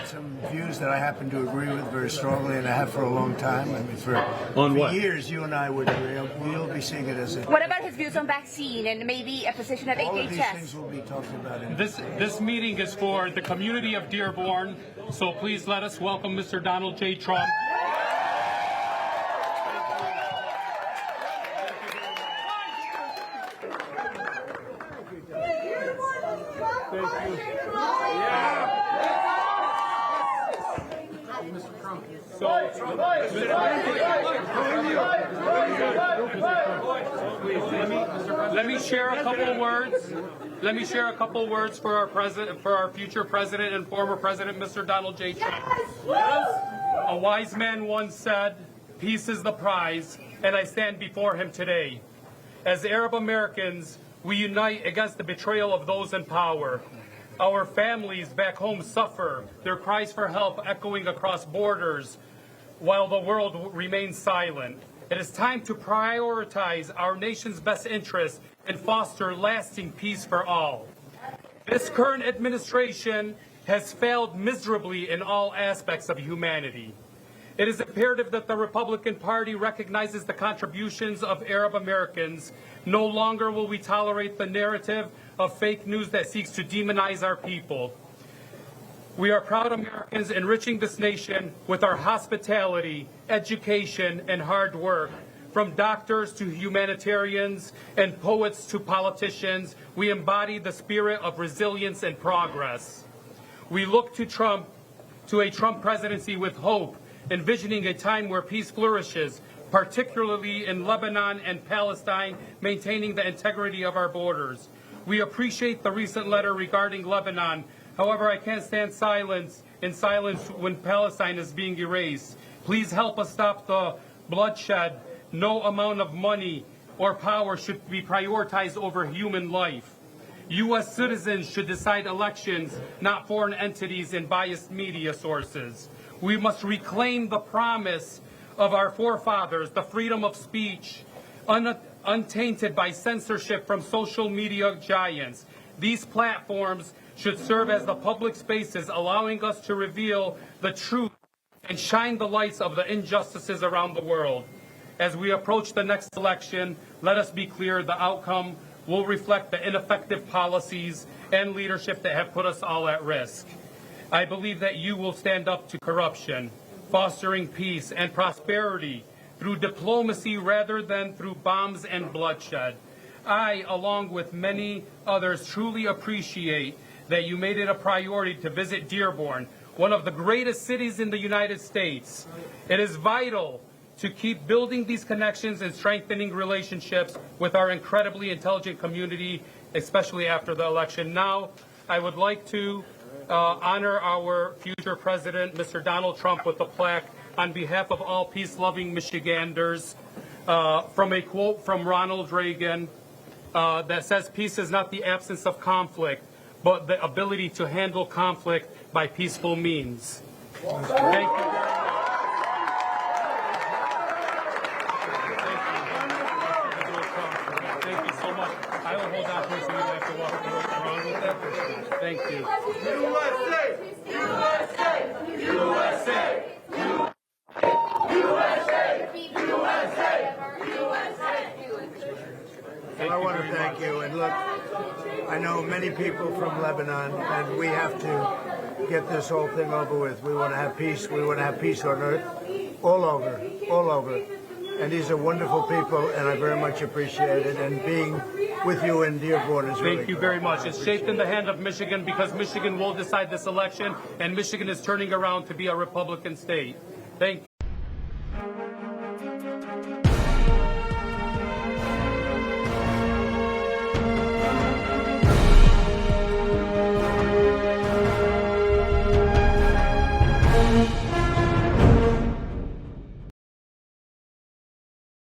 some views that I happen to agree with very strongly, and I have for a long time. I mean, for years, you and I would agree. We'll be seeing it as a... What about his views on vaccine and maybe a position at HHS? All of these things will be talked about. This meeting is for the community of Dearborn, so please let us welcome Mr. Donald J. Trump. Let me share a couple words. Let me share a couple words for our president, for our future president and former president, Mr. Donald J. Trump. A wise man once said, "Peace is the prize," and I stand before him today. As Arab Americans, we unite against the betrayal of those in power. Our families back home suffer, their cries for help echoing across borders, while the world remains silent. It is time to prioritize our nation's best interests and foster lasting peace for all. This current administration has failed miserably in all aspects of humanity. It is imperative that the Republican Party recognizes the contributions of Arab Americans. No longer will we tolerate the narrative of fake news that seeks to demonize our people. We are proud Americans enriching this nation with our hospitality, education, and hard work. From doctors to humanitarians and poets to politicians, we embody the spirit of resilience and progress. We look to a Trump presidency with hope, envisioning a time where peace flourishes, particularly in Lebanon and Palestine, maintaining the integrity of our borders. We appreciate the recent letter regarding Lebanon. However, I can't stand in silence when Palestine is being erased. Please help us stop the bloodshed. No amount of money or power should be prioritized over human life. U.S. citizens should decide elections, not foreign entities and biased media sources. We must reclaim the promise of our forefathers, the freedom of speech, untainted by censorship from social media giants. These platforms should serve as the public spaces, allowing us to reveal the truth and shine the lights of the injustices around the world. As we approach the next election, let us be clear the outcome will reflect the ineffective policies and leadership that have put us all at risk. I believe that you will stand up to corruption, fostering peace and prosperity through diplomacy rather than through bombs and bloodshed. I, along with many others, truly appreciate that you made it a priority to visit Dearborn, one of the greatest cities in the United States. It is vital to keep building these connections and strengthening relationships with our incredibly intelligent community, especially after the election. Now, I would like to honor our future president, Mr. Donald Trump, with a plaque on behalf of all peace-loving Michiganders, from a quote from Ronald Reagan that says, "Peace is not the absence of conflict, but the ability to handle conflict by peaceful means." Thank you very much. Thank you so much. I will hold on to it so you don't have to walk around with it. Thank you. USA! USA! USA! I want to thank you. And look, I know many people from Lebanon, and we have to get this whole thing over with. We want to have peace. We want to have peace on earth, all over, all over. And these are wonderful people, and I very much appreciate it. And being with you in Dearborn is really Thank you very much. It's shaped in the hand of Michigan because Michigan will decide this election, and Michigan is turning around to be a Republican state. Thank you.